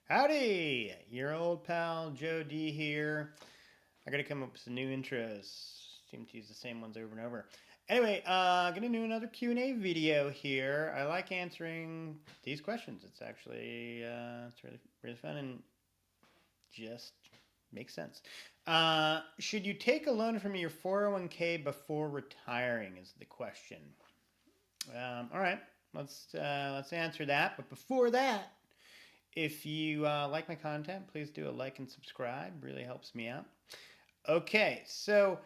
Howdy! Your old pal Joe D here. I gotta come up with some new intros. Seem to use the same ones over and over. Anyway, gonna do another Q&A video here. I like answering these questions. It's actually it's really fun and just makes sense. Should you take a loan from your 401k before retiring? Is the question. All right, let's answer that. But before that, if you like my content, please do a like and subscribe. Really helps me out. Okay, so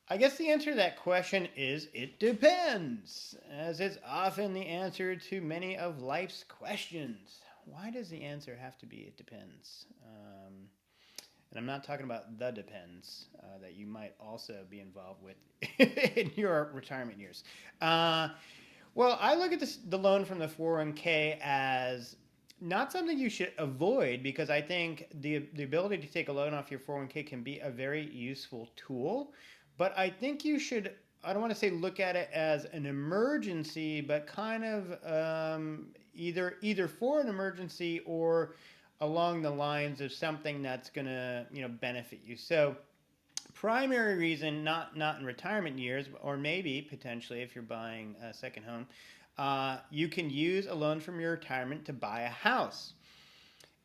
I guess the answer to that question is it depends, as it's often the answer to many of life's questions. Why does the answer have to be it depends? And I'm not talking about the depends that you might also be involved with in your retirement years. Well, I look at the loan from the 401k as not something you should avoid because I think the ability to take a loan off your 401k can be a very useful tool. But I think you should, I don't want to say look at it as an emergency, but kind of either for an emergency or along the lines of something that's going to benefit you. So primary reason, not in retirement years, or maybe potentially if you're buying a second home, you can use a loan from your retirement to buy a house.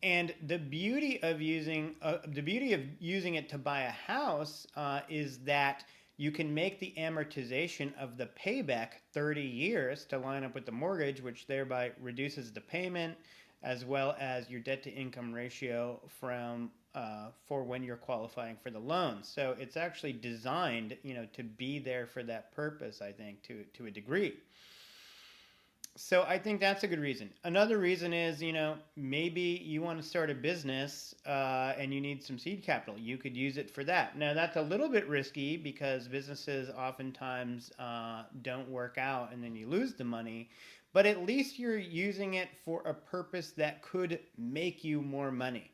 And the beauty of using it to buy a house is that you can make the amortization of the payback 30 years to line up with the mortgage, which thereby reduces the payment as well as your debt to income ratio for when you're qualifying for the loan. So it's actually designed, to be there for that purpose, I think, to a degree. So I think that's a good reason. Another reason is, maybe you want to start a business and you need some seed capital. You could use it for that. Now, that's a little bit risky because businesses oftentimes don't work out and then you lose the money. But at least you're using it for a purpose that could make you more money.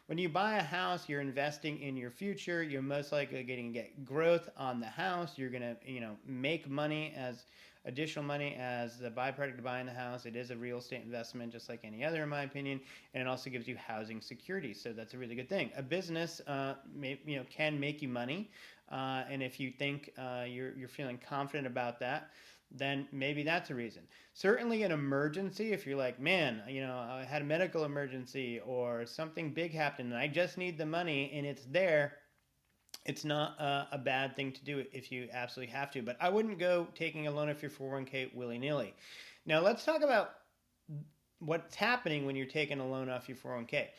When you buy a house, you're investing in your future. You're most likely going to get growth on the house. You're going to, make money as additional money as the byproduct of buying the house. It is a real estate investment, just like any other, in my opinion, and it also gives you housing security. So that's a really good thing. A business, can make you money, and if you think you're feeling confident about that, then maybe that's a reason. Certainly an emergency, if you're like, man, I had a medical emergency or something big happened and I just need the money and it's there, it's not a bad thing to do if you absolutely have to. But I wouldn't go taking a loan off your 401k willy-nilly. Now let's talk about what's happening when you're taking a loan off your 401k.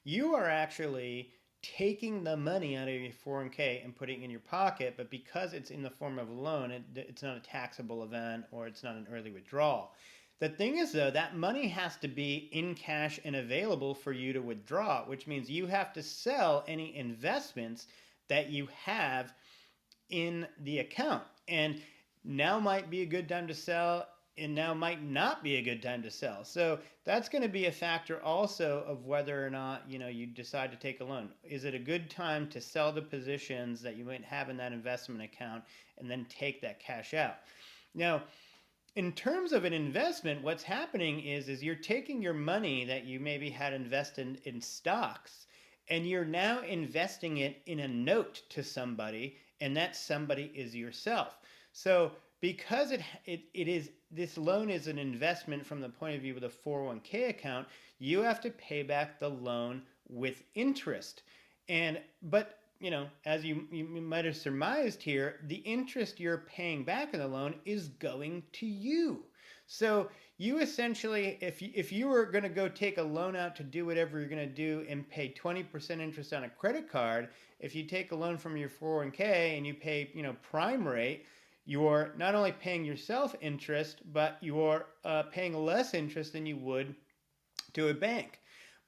You are actually taking the money out of your 401k and putting it in your pocket, but because it's in the form of a loan, it's not a taxable event or it's not an early withdrawal. The thing is, though, that money has to be in cash and available for you to withdraw, which means you have to sell any investments that you have in the account. And now might be a good time to sell, and now might not be a good time to sell. So that's going to be a factor also of whether or not you decide to take a loan. Is it a good time to sell the positions that you might have in that investment account and then take that cash out? Now, in terms of an investment, what's happening is you're taking your money that you maybe had invested in stocks and you're now investing it in a note to somebody, and that somebody is yourself. So because this loan is an investment from the point of view of the 401k account, you have to pay back the loan with interest. But as you might have surmised here, the interest you're paying back in the loan is going to you. So you essentially, if you were going to go take a loan out to do whatever you're going to do and pay 20% interest on a credit card, if you take a loan from your 401k and you pay prime rate, you're not only paying yourself interest, but you're paying less interest than you would to a bank.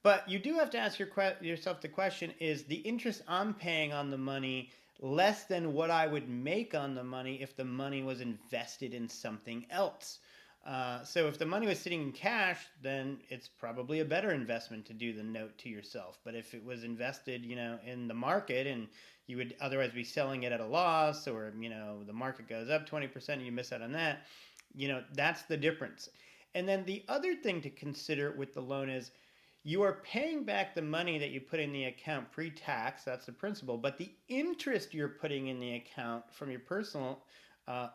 But you do have to ask yourself the question, is the interest I'm paying on the money less than what I would make on the money if the money was invested in something else? So if the money was sitting in cash, then it's probably a better investment to do the note to yourself. But if it was invested, in the market and you would otherwise be selling it at a loss, or, the market goes up 20% and you miss out on that, that's the difference. And then the other thing to consider with the loan is you are paying back the money that you put in the account pre-tax, that's the principal, but the interest you're putting in the account from your personal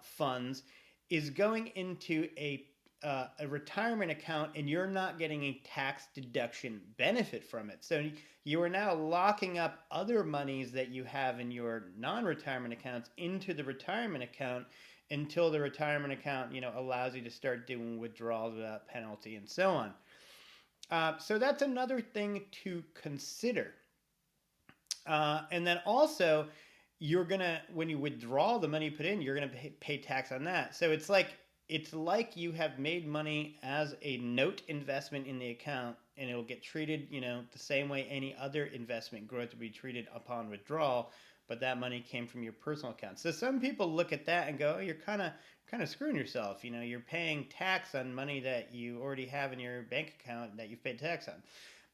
funds is going into a retirement account, and you're not getting a tax deduction benefit from it. So you are now locking up other monies that you have in your non-retirement accounts into the retirement account until the retirement account, allows you to start doing withdrawals without penalty and so on. So that's another thing to consider. And then also, when you withdraw the money you put in, you're gonna pay tax on that. So it's like you have made money as a note investment in the account, and it'll get treated, the same way any other investment growth would be treated upon withdrawal. But that money came from your personal account. So some people look at that and go, oh, you're kind of screwing yourself. You're paying tax on money that you already have in your bank account that you've paid tax on.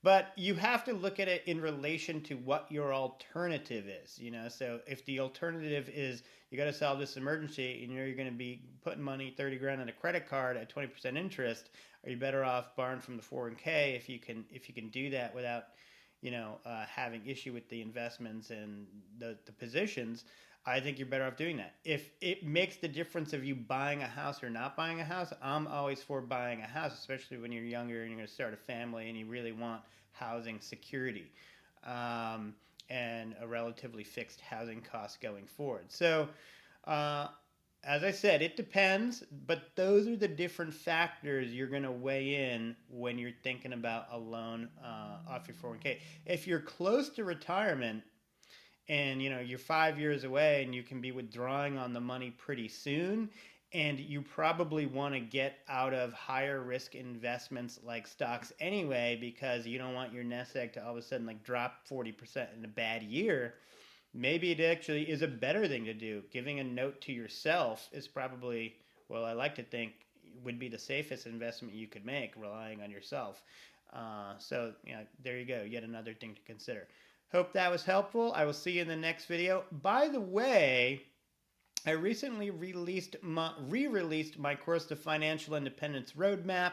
But you have to look at it in relation to what your alternative is. So if the alternative is you got to solve this emergency, and you're going to be putting money, 30 grand on a credit card at 20% interest, are you better off borrowing from the 401k if you can do that without having issue with the investments and the positions? I think you're better off doing that. If it makes the difference of you buying a house or not buying a house, I'm always for buying a house, especially when you're younger and you're going to start a family and you really want housing security and a relatively fixed housing cost going forward. So, as I said, it depends, but those are the different factors you're going to weigh in when you're thinking about a loan off your 401k. If you're close to retirement and you're 5 years away and you can be withdrawing on the money pretty soon, and you probably want to get out of higher risk investments like stocks anyway, because you don't want your nest egg to all of a sudden drop 40% in a bad year, maybe it actually is a better thing to do. Giving a note to yourself is probably, well, I like to think, would be the safest investment you could make, relying on yourself. So there you go, yet another thing to consider. Hope that was helpful. I will see you in the next video. By the way, I recently re-released my course, The Financial Independence Roadmap.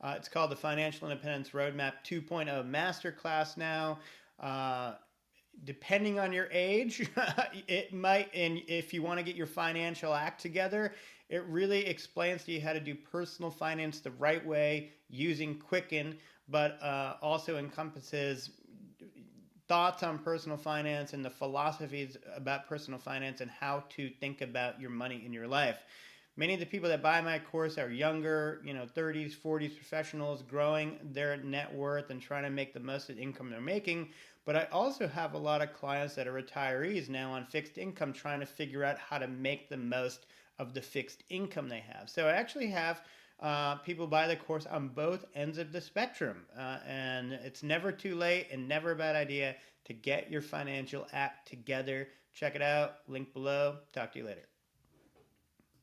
It's called The Financial Independence Roadmap 2.0 Masterclass now. Depending on your age, it might, and if you want to get your financial act together, it really explains to you how to do personal finance the right way using Quicken, but also encompasses thoughts on personal finance and the philosophies about personal finance and how to think about your money in your life. Many of the people that buy my course are younger, 30s, 40s professionals growing their net worth and trying to make the most of the income they're making. But I also have a lot of clients that are retirees now on fixed income trying to figure out how to make the most of the fixed income they have. So I actually have people buy the course on both ends of the spectrum. And it's never too late and never a bad idea to get your financial act together. Check it out. Link below. Talk to you later.